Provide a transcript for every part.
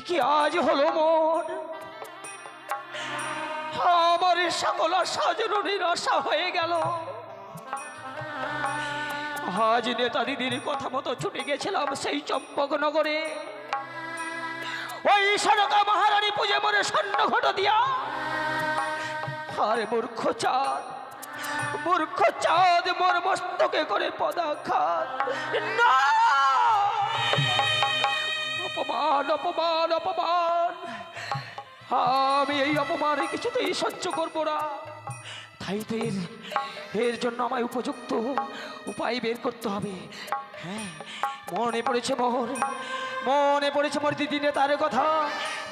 কি আজ হলো মোর, আমার সকল আশা যেন নিরাশা হয়ে গেল। আজ নেতা দিদির কথা মতো ছুটে গেছিলাম সেই চম্পকনগরে, ওই সড়কা মহারানী পুজো মরে স্বর্ণ ঘট দিয়া। আরে মূর্খ চাঁদ মোর মস্তকে করে পদাঘাত। না, অপমান অপমান অপমান, আমি এই অপমানে কিছুতেই সহ্য করবো না। তাই তো এর জন্য আমায় উপযুক্ত উপায় বের করতে হবে। হ্যাঁ, মনে পড়েছে মোর দিদি নেতার কথা,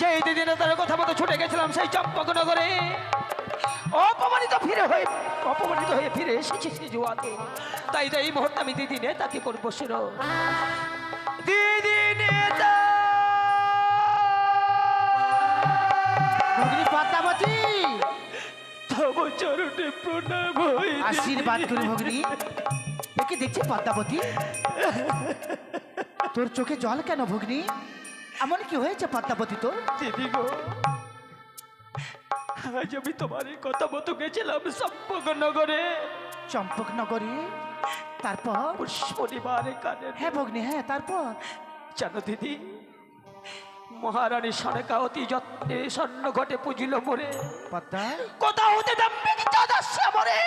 যেই দিদি নেতার কথা মতো ছুটে গেছিলাম সেই চম্পকনগরে। অপমানিত হয়ে ফিরে এসেছি সে জুয়াতে। তাই এই মুহূর্তে আমি দিদি নেতাকে করবো শুনো। দিদি নেতা পদ্মাবতী, তব চরণে প্রণাম হই। আশীর্বাদ করি ভগ্নী। একে দেখছি পদ্মাবতী, তোর চোখে জল কেন ভগ্নী? এমন কি হয়েছে পদ্মাবতী তোর? দিদি গো, আজ আমি তোমার এই কথা মতো গেছিলাম চম্পকনগরে। চম্পকনগরে? তারপর? পুষ্পনিবারে কানে। হ্যাঁ ভগ্নী, হ্যাঁ তারপর? জানো দিদি, মহারানী সনেকা অতি যত্নে স্বর্ণ ঘটে পুজিল মরে। পদ্মা, কথা হতে দাম্পিক চাঁদাস্যা মরে।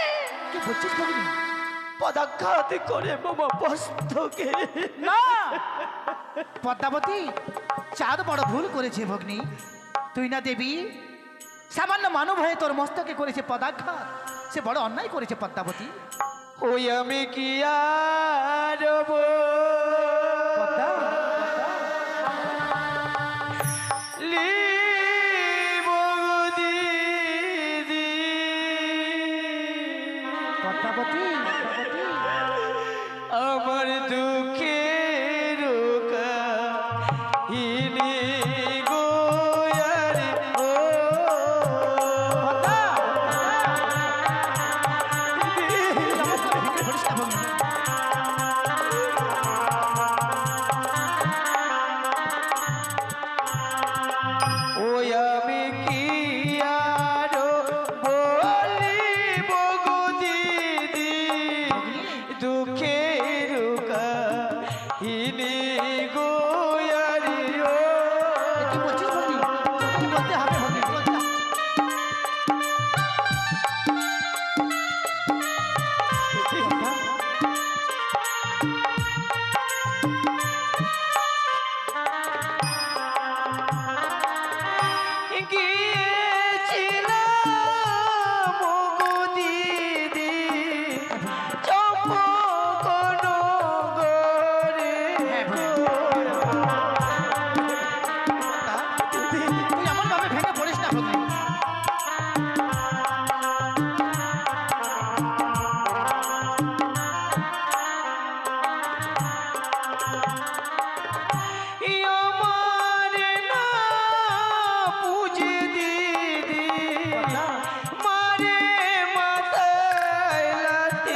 কি বলছিস ভগ্নী? পদাঘাত করে মামা বস্তকে। না পদ্মাবতী, চাঁদ বড় ভুল করেছে ভগ্নী। তুই না দেবী, সামান্য মানব হয়ে তোর মস্তকে করেছে পদাঘাত। সে বড় অন্যায় করেছে পদ্মাবতী। ওই আমি কি আর পদ্মা, পদ্মাবতী, আমার দুঃখের কাহিনী গোয়ারে ও পদ্মা, ওই আমি কি আরো বলিব গো দিদি, দুঃখের কাহিনী গোয়ারে ও। কি বলছিস ভগ্নী? কি বলতে হবে ভগ্নী? গিয়েছিলাম গো দিদি চম্পকনগরে। তুই এমন ভাবে ভেঙে পড়িস না ভগ্নী। আমার না পুজে দিদি মারে মাথায় লাথি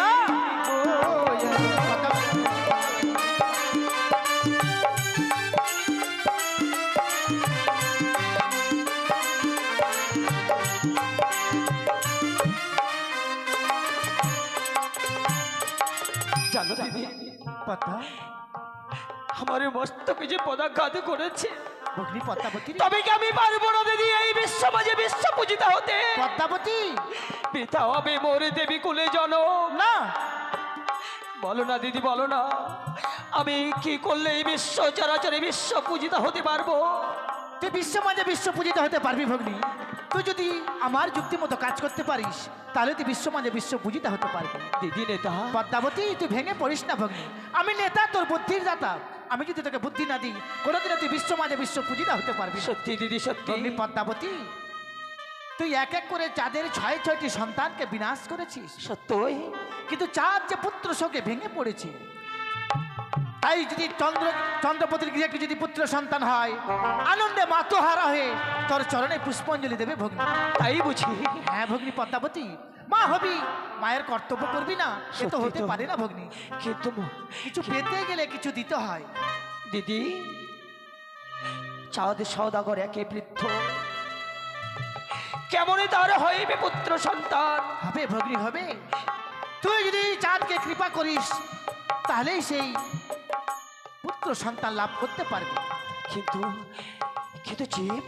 জানো দিদি, পদ্মা, আমার মস্তকে যে পদাঘাত করেছে, ভগ্নী পদ্মাবতী রে। তবে কি আমি পারবো না দিদি এই বিশ্ব মাঝে বিশ্ব পূজিতা হতে? পদ্মাবতী, পিতা হবে মোর দেবী কুলে জন। না বলো না দিদি, বলো না, আমি কি করলে এই বিশ্ব চরাচরে বিশ্ব পূজিতা হতে পারবো? তুই বিশ্ব মাঝে বিশ্ব পূজিত হতে পারবি ভগ্নী। তুই যদি আমার যুক্তি মতো কাজ করতে পারিস তাহলে তুই বিশ্ব মাঝে বিশ্ব পূজিত হতে পারবি। দিদি নেতা, পদ্মাবতী, তুই ভেঙে পড়িস না ভগ্নী। আমি নেতা, তোর বুদ্ধির দাতা। আমি যদি তোকে বুদ্ধি না দিই কোনোদিনও তুই বিশ্ব মাঝে বিশ্ব পূজিত হতে পারবি না। সত্যি দিদি সত্যি। ভগ্নী পদ্মাবতী, তুই এক এক করে চাঁদের 6-6টি সন্তানকে বিনাশ করেছিস। সত্যই কিন্তু চাঁদ যে পুত্র শোকে ভেঙে পড়েছে। তাই যদি চন্দ্রপতির গৃহে যদি পুত্র সন্তান হয়, আনন্দে মাতোহারা হয়ে তোর চরণে পুষ্পাঞ্জলি দেবে ভগ্নী। তাই বুঝি? হ্যাঁ ভগ্নী পদ্মাবতী, মা হবি, মায়ের কর্তব্য করবি না? সে তো হতে পারে না ভগ্নী। কিন্তু কিছু পেতে গেলে কিছু দিতে হয়। দিদি, চাঁদ সওদাগর একে বৃদ্ধ, কেমন তার হইবে পুত্র সন্তান? হবে ভগ্নী হবে। তুই যদি চাঁদকে কৃপা করিস তাহলেই সেই পুত্র সন্তান লাভ করতে পারবি। কিন্তু কিন্তু জীব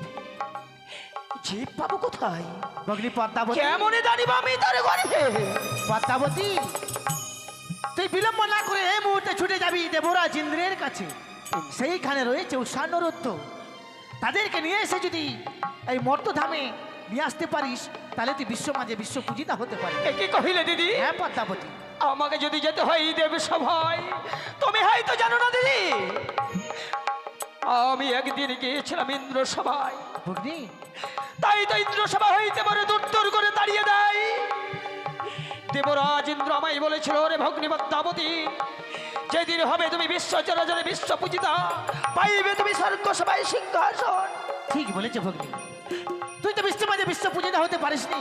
জীব পাবো কোথায়? ভগ্নী পদ্মাবতী, কেমন জানিব আমি তার গর্ভে? পদ্মাবতী, তুই বিলম্ব না করে এই মুহূর্তে ছুটে যাবি দেবরাজ ইন্দ্রের কাছে। সেইখানে রয়েছে উষানরুদ্ধ, তাদেরকে নিয়ে এসে যদি এই মর্তধামে নিয়ে আসতে পারিস তাহলে তুই বিশ্ব মাঝে বিশ্ব পূজিতা হতে পারবি। এ কি কহিলে দিদি? হ্যাঁ পদ্মাবতী, আমাকে যদি যেতে হয় দেব সভায়, তুমি হয়তো জানো না দিদি, আমি একদিন গিয়েছিলাম ইন্দ্র সভায়। ভগ্নী, তাই তো ইন্দ্র সভা হইতে পারে দূর দূর করে তাড়িয়ে দেয়। দেবরাজ ইন্দ্র আমায় বলেছিল, রে ভগ্নী পদ্মাবতী, যেদিন হবে তুমি বিশ্ব চরাচরে বিশ্ব পূজিতা, পাইবে তুমি স্বর্গ সভায় সিংহাসন। ঠিক বলেছে ভগ্নী, তুই তো বিশ্ব মাঝে বিশ্ব পূজিতা হতে পারিসনি,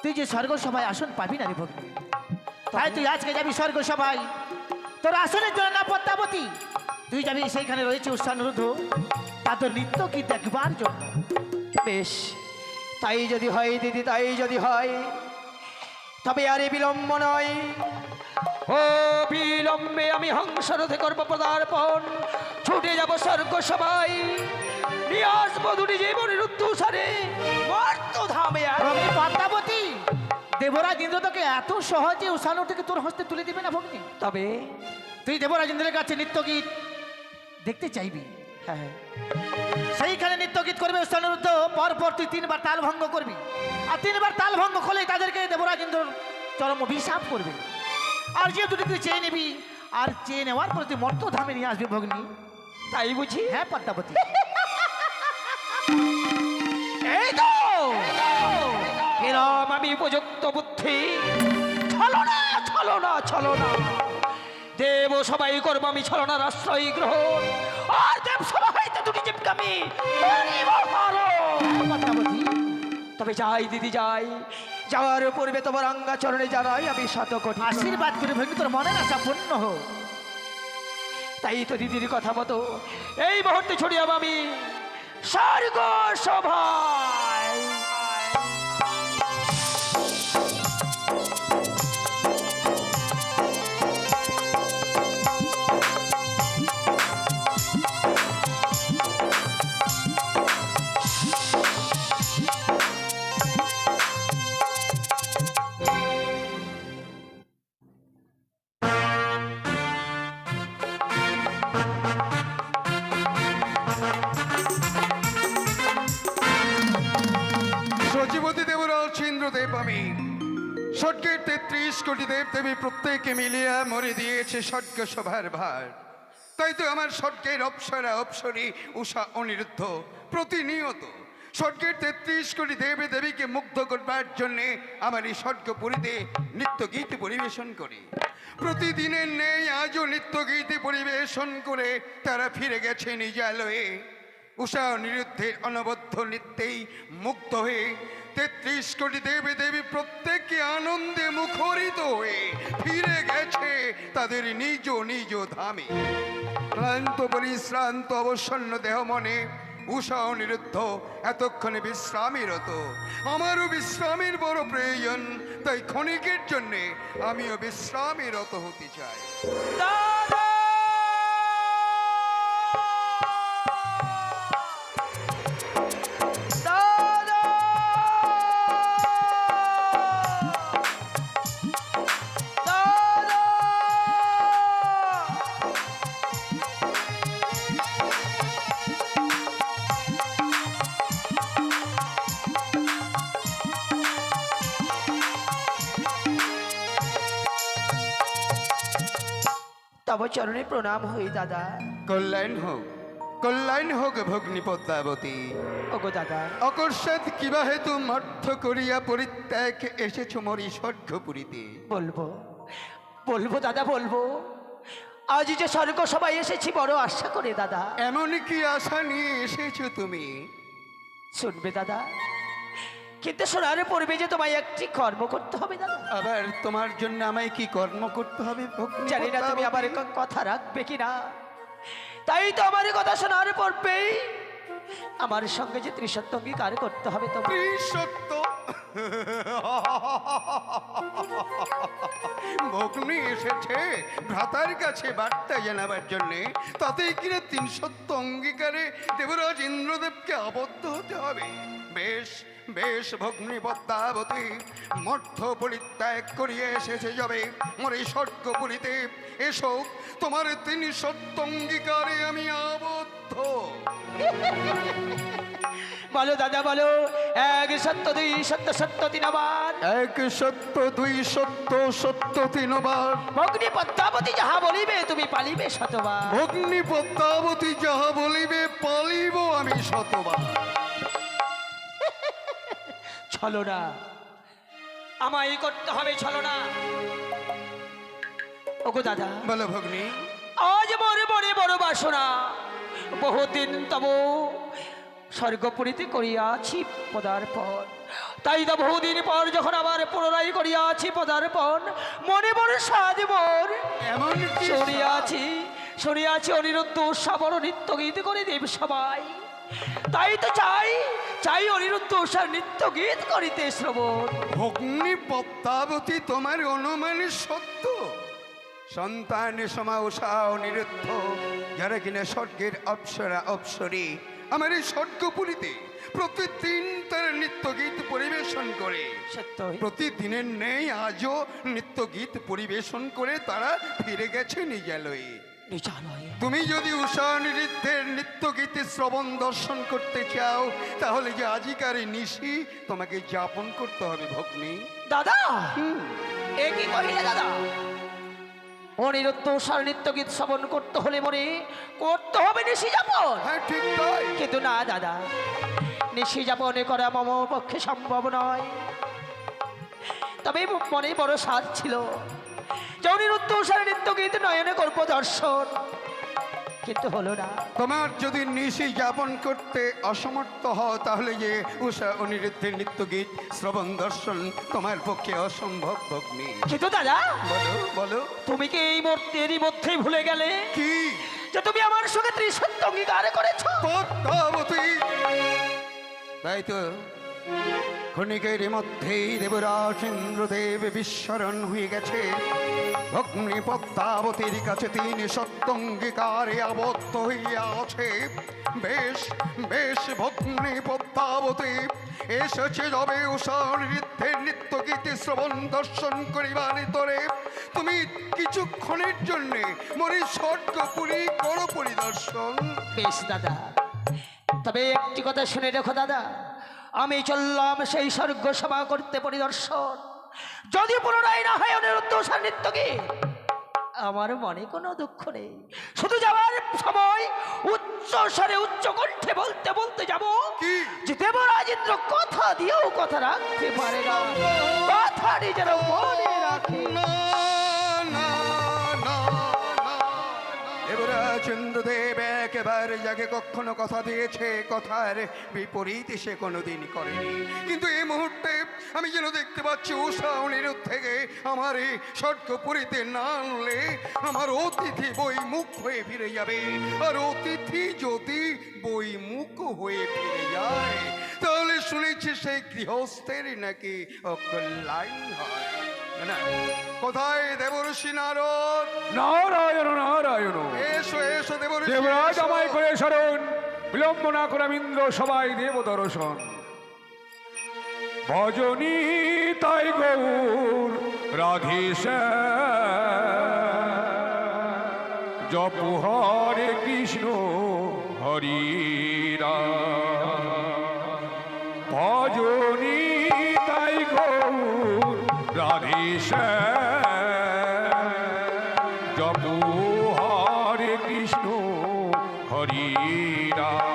তুই যে স্বর্গ সভায় আসন পাবি না রে ভগ্নী। তাই তুই আজকে যাবি স্বর্গ সভায় তোর আসনের জন্য না পদ্মাবতী, তুই যাবি সেইখানে রয়েছে উষানরুদ্ধ, তা তোর নৃত্য কি দেখবার জন্য। বেশ, তাই যদি হয় দিদি, তাই যদি হয়, তবে আরে বিলম্ব নয়। ও বিলম্বে আমি হংসরথে করব পদার্পণ, ছুটে যাব স্বর্গ সবাই, নিয়ে আসবো দুটি জীবনের উদ্দুসারে মর্তধামে। ভগ্নী পদ্মাবতী, দেবরাজ ইন্দ্র তোকে এত সহজে উষানর থেকে তোর হস্তে তুলে দিবে না ভগ্নী। তবে তুই দেবরাজ ইন্দ্রের কাছে নৃত্য গীত দেখতে চাইবি, হ্যাঁ, সেইখানে নৃত্য গীত করবে উষানরুদ্ধ, পরপর তুই 3 বার তাল ভঙ্গ করবি, আর 3 বার তাল ভঙ্গ করলে তাদেরকে দেবরাজ ইন্দ্র চরম অভিশাপ করবে। আর যে দুটি তুই চেয়ে নিবি, আর চেয়ে নেওয়ার পরে তুই মর্তধামে নিয়ে আসবি ভগ্নী। তাই বুঝি? হ্যাঁ পদ্মাবতী, এই তো এরম আমি উপযুক্ত বুদ্ধি। ছলো না, ছলো না, ছলো না, দেব সবাই করবো আমি ছলনার আশ্রয় গ্রহণ, আর দেব সভা হইতে দুটি জীবকে আমি মারিব হরণ। পদ্মাবতী, তবে যাই দিদি যাই, যাওয়ার পূর্বে তোমার অঙ্গাচরণে জানাই আমি শতকোটি আশীর্বাদ করে ভগ্নী তোর মনের আশা পূর্ণ হোক। তাই তো দিদির কথা মতো এই মুহূর্তে ছড়িয়ে যাবো আমি স্বর্গ সভায়। সচিবতী দেবরাজ ইন্দ্রদেব আমি, স্বর্গের 33 কোটি দেব দেবী প্রত্যেকে মিলিয়া মরে দিয়েছে স্বর্গ সভার ভার। তাই তো আমার স্বর্গের অপ্সরা অপ্সরী উষা অনিরুদ্ধ প্রতিনিয়ত স্বর্গের 33 কোটি দেবী দেবীকে মুগ্ধ করবার জন্যে আমার এই স্বর্গপুরীতে নৃত্য গীত পরিবেশন করে। প্রতিদিনের নেই আজও নৃত্য গীত পরিবেশন করে তারা ফিরে গেছে নিজ আলোয়ে। উষা অনিরুদ্ধের অনবদ্য নৃত্যেই মুগ্ধ হয়ে 33 কোটি দেবী দেবী প্রত্যেকে আনন্দে মুখরিত হয়ে ফিরে গেছে তাদের নিজ নিজ ধামে। ক্লান্ত পরিশ্রান্ত অবসন্ন দেহ মনে উষা অনিরুদ্ধ এতক্ষণে বিশ্রামীরত। আমারও বিশ্রামের বড় প্রয়োজন, তাই ক্ষণিকের জন্যে আমিও বিশ্রামীরত হতে চাই। দাদা! দাদা! দাদা! তব চরণে প্রণাম হই দাদা। কল্যাণ হোক ভগ্নী পদ্মাবতী। ওগো দাদা, অকস্মাৎ কিবা হেতু মর্থ করিয়া পরিত্যাগ এসেছ মরি স্বর্গপুরীতে? বলবো বলবো দাদা বলবো, আজ যে স্বর্গ সবাই এসেছি বড় আশা করে দাদা। এমন কি আশা নিয়ে এসেছো তুমি? শুনবে দাদা, কিন্তু শোনার পূর্বে যে তোমায় একটি কর্ম করতে হবে দাদা। আবার তোমার জন্য আমায় কি কর্ম করতে হবে ভগ্নী জানি না তুমি আবার পদ্মাবতী? কথা রাখবে কিনা। তাই তো আমার কথা শোনার পূর্বেই আমার সঙ্গে যে ত্রিসত্য অঙ্গীকার করতে হবে তোমার। সত্য ভগ্নী এসেছে ভ্রাতার কাছে বার্তা জানাবার জন্যে, তাতেই কিনা ৩০০ অঙ্গীকারে দেবরাজ ইন্দ্রদেবকে আবদ্ধ হতে হবে। বেশ বেশ ভগ্নী পদ্মাবতী মর্থ পরিত্যাগ করিয়ে এসেছে যাবে মোর এই স্বর্গপুরীতে। এসো, তোমার ৩০০ অঙ্গীকারে আমি আবদ্ধ। বলো দাদা বলো, এক সত্য দুই সত্য সত্য তিনবার। এক সত্য দুই সত্য সত্য তিনবার। ভগ্নী পদ্মাবতী যাহা বলিবে তুমি পালিবে শতবার। ভগ্নী পদ্মাবতী যাহা বলিবে পালিব আমি শতবার। ছলো না, আমায় করতে হবে ছলো না। ওগো দাদা, বলো ভগ্নী। আজ মরে মরে বড় বাসনা, বহুদিন তব স্বর্গপুরীতে করিয়াছি পদার্পণ। তাই তো বহুদিন পর যখন আবার পুনরায় করিয়াছি পদার্পণ, মনে মনে সাজ মোর এমন কি শুনিয়াছি অনিরুদ্ধ উৎসবর নৃত্য গীত করে দেব সবাই। তাই তো চাই অনিরুদ্ধ উৎসব নৃত্য গীত করিতে শ্রবণ। ভগ্নী পদ্মাবতী তোমার অনুমানে সত্য? সন্তান সমা উষা অনিরুদ্ধ, যারা কিনা স্বর্গের অপ্সরা অপ্সরী, আমার এই স্বর্গপুরীতে প্রতিদিন তারা নৃত্য গীত পরিবেশন করে। সত্যই প্রতিদিনের নেই আজও নৃত্য গীত পরিবেশন করে তারা ফিরে গেছে নিজালয়ে। নিজালয়ে। তুমি যদি উষা নৃত্যের নৃত্য গীতে শ্রবণ দর্শন করতে চাও, তাহলে যে আজিকার এই নিশি তোমাকে যাপন করতে হবে ভগ্নী। দাদা, এ কি কহিলে দাদা? অনিরুদ্ধ উষার নৃত্য গীত শ্রবণ করতে হলে মনে করতে হবে নিশি যাপন। হ্যাঁ, ঠিক তাই। কিন্তু না দাদা, নিশি যাপনে করা মম পক্ষে সম্ভব নয়। তবে মনে বড় সাধ ছিল যে অনিরুদ্ধ উষার নৃত্য গীত নয়নে করব দর্শন, কিন্তু হলো না। তোমার যদি নিশি যাপন করতে অসমর্থ হও, তাহলে যে উষা অনিরুদ্ধের নৃত্য গীত শ্রবণ দর্শন তোমার পক্ষে অসম্ভব ভগ্নী। কিন্তু দাদা, বলো বলো। তুমি কি এরই মধ্যেই ভুলে গেলে কি? যে তুমি আমার সঙ্গে ত্রিসত্য অঙ্গীকার করেছো? পদ্মাবতী। তাই তো ক্ষণিকের মধ্যেই দেবরাজ ইন্দ্রদেব বিস্মরণ হয়ে গেছে। ভগ্নী পদ্মাবতীর কাছে ৩০০ অঙ্গীকারে আবদ্ধ হইয়া আছে। বেশ বেশ ভগ্নী পদ্মাবতী এসেছে যবে উষা নৃত্যের নৃত্য গীতি শ্রবণ দর্শন করিবার তরে তুমি কিছুক্ষণের জন্যে মরি স্বর্গপুরী করো পরিদর্শন। বেশ দাদা, তবে একটি কথা শুনে রেখো দাদা, আমি চললাম সেই স্বর্গ সভা করতে পরিদর্শন। যদি পুনরায় না হয় অনিরুদ্ধ উষার নৃত্য গীত, আমার মনে কোনো দুঃখ নেই। শুধু যাওয়ার সময় উচ্চ স্বরে উচ্চ কণ্ঠে বলতে বলতে যাব কি? যে দেবরাজ ইন্দ্র কথা দিয়েও কথা রাখতে পারে না, কথা নিজের মনে রাখে। চন্দ্রদেব একেবারে যাকে কখনো কথা দিয়েছে, কথার বিপরীত সে কোনোদিন করেনি। কিন্তু এই মুহূর্তে আমি যেন দেখতে পাচ্ছি উষা অনিরুদ্ধ থেকে আমার এই স্বর্গপুরীতে না আনলে আমার অতিথি বইমুখ হয়ে ফিরে যাবে। আর অতিথি যদি বইমুখ হয়ে ফিরে যায়, তাহলে শুনেছি সেই গৃহস্থের নাকি অকল্যাণ হয় না। কোথায় দেবর্ষি নারদ? নারায়ণ নারায়ণ। এসো এসো দেবর্ষি, দেবরাজ এসো। আমায় করে শরণ, বিলম্ব না করে ইন্দ্র সবাই দেব দর্শন। ভজনী তাই গৌর রাধেশ, জপ হরে কৃষ্ণ হরি রাম। ভজনী তাই গৌর রাধেশ, জপ হরে কৃষ্ণ হরি রাম।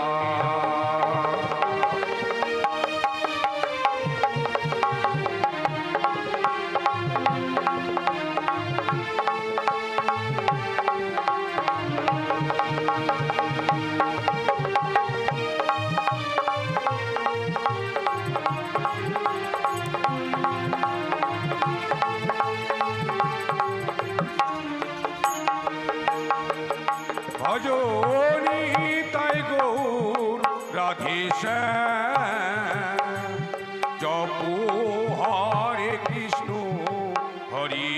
ভজনি তাই গৌর রাধে শ্যাম জপ হরে কৃষ্ণ হরি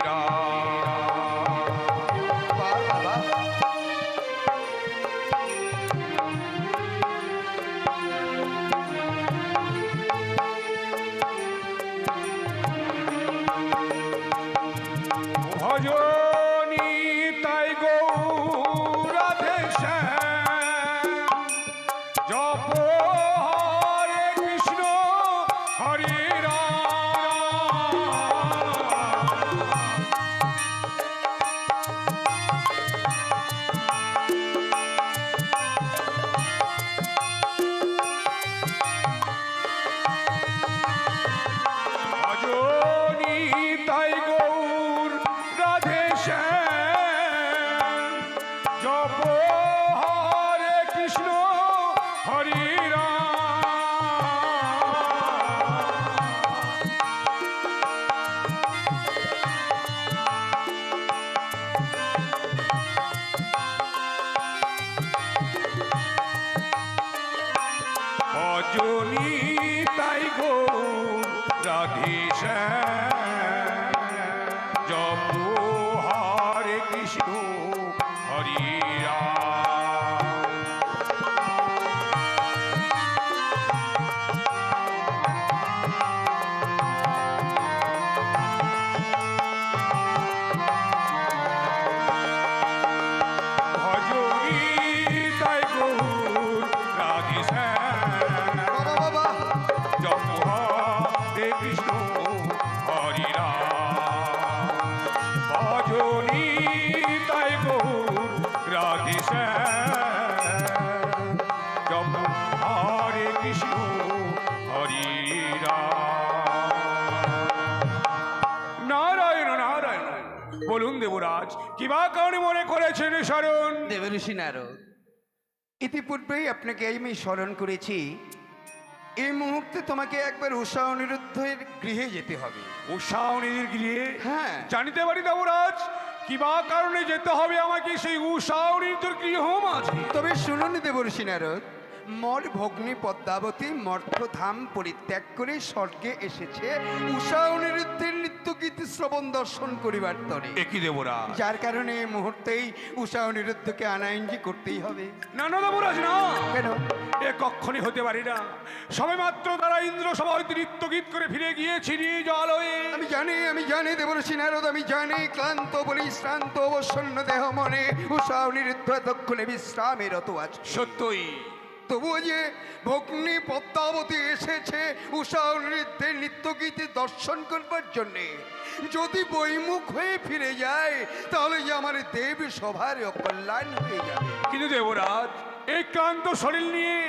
রাম। বাহ, বাহ। ভজনি তাই গৌর রাধে শ্যাম জপ হরে কৃষ্ণ হরে রাম। ভজনি তাই গৌর রাধে শ্যাম জপ হরে কৃষ্ণ হরি ভজনি তাই গৌর রাধে শ্যাম জপ হরে কৃষ্ণ হরি রাম। ভজনি তাই গৌর রাধে শ্যাম বাবা, বাবা। জপ হরে কৃষ্ণ হরি রাম। ভজনি তাই গৌর রাধে শ্যাম জপ হরে কৃষ্ণ হরি রাম। নারায়ণ নারায়ণ। বলুন দেবরাজ, কিবা কারণে মনে করেছেন শরণ? দেবঋষি নারদ, ইতিপূর্বেই আপনাকে আমি স্মরণ করেছি, এই মুহূর্তে তোমাকে একবার উষা অনিরুদ্ধের গৃহে যেতে হবে। উষাওনির গৃহে? হ্যাঁ। জানিতে পারি দেবরাজ, কিবা কারণে যেতে হবে আমাকে সেই উষাওনির গৃহ মাঝে? তবে শুনুন দেবঋষি নারদ, মর ভগ্নী পদ্মাবতী মর্থধাম পরিত্যাগ করে স্বর্গে এসেছে উষা অনিরুদ্ধের নৃত্যগীত শ্রবণ দর্শন করিবার তরে। একই দেবরাজ। যার কারণে এই মুহূর্তেই উষা অনিরুদ্ধকে আনায়নজি করতেই হবে। না না দেবরাজ না, কেন? এ কখনই হতে পারি না। সবে মাত্র তারা ইন্দ্র সভা হইতে নৃত্য গীত করে ফিরে গিয়েছি নিজ আলোয়ে। আমি জানি দেবঋষি নারদ, আমি জানি ক্লান্ত বলি শ্রান্ত অবসন্ন দেহ মনে উষা অনিরুদ্ধ এতক্ষণে বিশ্রামে রত আছে। সত্যই। তবুও যে ভগ্নী পদ্মাবতী এসেছে উষা অনিরুদ্ধের নৃত্যগীতি দর্শন করবার জন্যে, যদি বৈমুখ হয়ে ফিরে যায় তাহলে যে আমার দেব সভার অকল্যাণ হয়ে যাবে। কিন্তু দেবরাজ, এই ক্লান্ত শরীর নিয়ে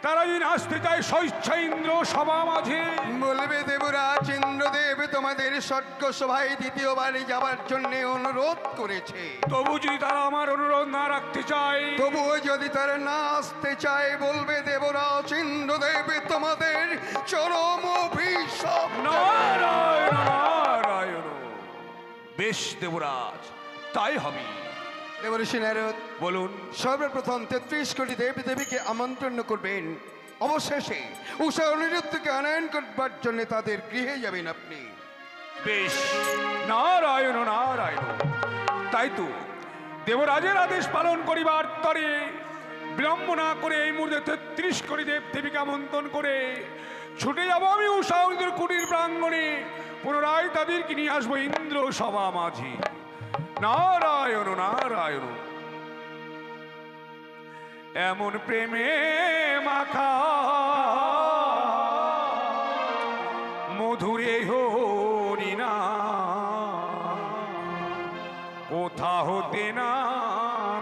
তারা যদি আসতে চায় স্বেচ্ছা ইন্দ্র সভা মাঝে? বলবে দেবরাজ, ইন্দ্রদেব তোমাদের স্বর্গ সভায় দ্বিতীয়বারে যাবার জন্য অনুরোধ করেছে। তবু যদি তারা আমার অনুরোধ না রাখতে চায়? তবুও যদি তারা না আসতে চায়, বলবে দেবরাজ, ইন্দ্রদেব তোমাদের চরম অভিশাপ দেবে। নারায়ণ নারায়ণ। বেশ দেবরাজ, তাই হবে। দেবঋষি নারদ, বলুন। সর্বপ্রথম 33 কোটি দেবী দেবীকে আমন্ত্রণ করবেন, অবশেষে উষা অনিরুদ্ধকে আনয়ন করবার জন্য তাদের গৃহে যাবেন আপনি। বেশ, নারায়ণ নারায়ণ। তাই তো দেবরাজের আদেশ পালন করিবার তরে বিলম্ব না করে এই মুহূর্তে 33 কোটি দেব দেবীকে আমন্ত্রণ করে ছুটে যাব আমি উষা অনিরুদ্ধের কুটির প্রাঙ্গণে। পুনরায় তাদেরকে নিয়ে আসবো ইন্দ্র সভা মাঝে। নারায়ণ নারায়ণ। এমন প্রেমে মাখা মধুরে হরিনা কোথা হতে না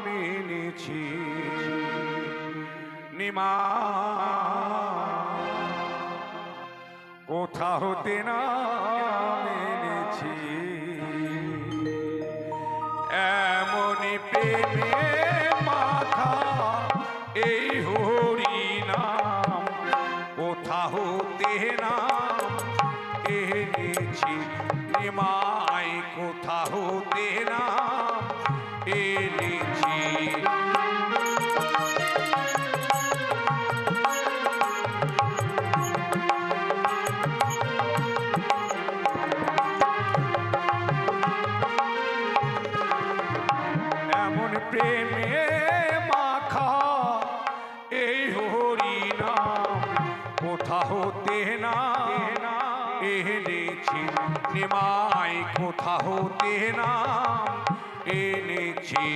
মেনেছি নিমা, কোথা হতে না মেনেছি এমনি প্রেমে মাথা এই হরিনাম, কোথা হতে না এনেছি নিমাই, কোথা হতে না এনেছি এনেছি। এমন প্রেমে মাখা এই হরি নাম কোথা হতে না এনেছি, নিমাই কোথা হতে না এনেছি।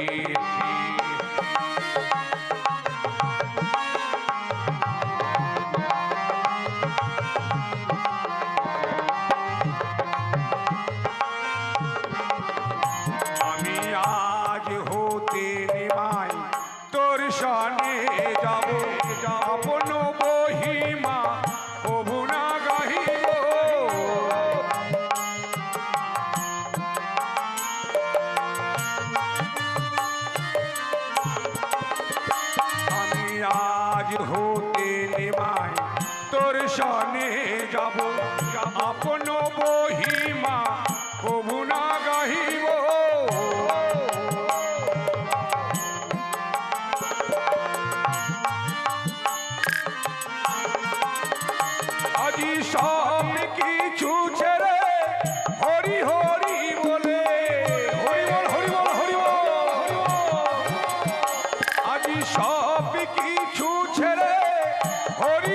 আমি আজ হতে নিমাই তোর সনে যাব, আপন বহিমা কবু না গাহিব। আমি আজ হতে নিমাই তোর সনে যাব, আপন বহিমা কবু না গাহিব। আজি সব কিছু ছেড়ে হরি হরি বলে, হরি বল হরি বল হরি বল। আজি সব কিছু ছেড়ে হরি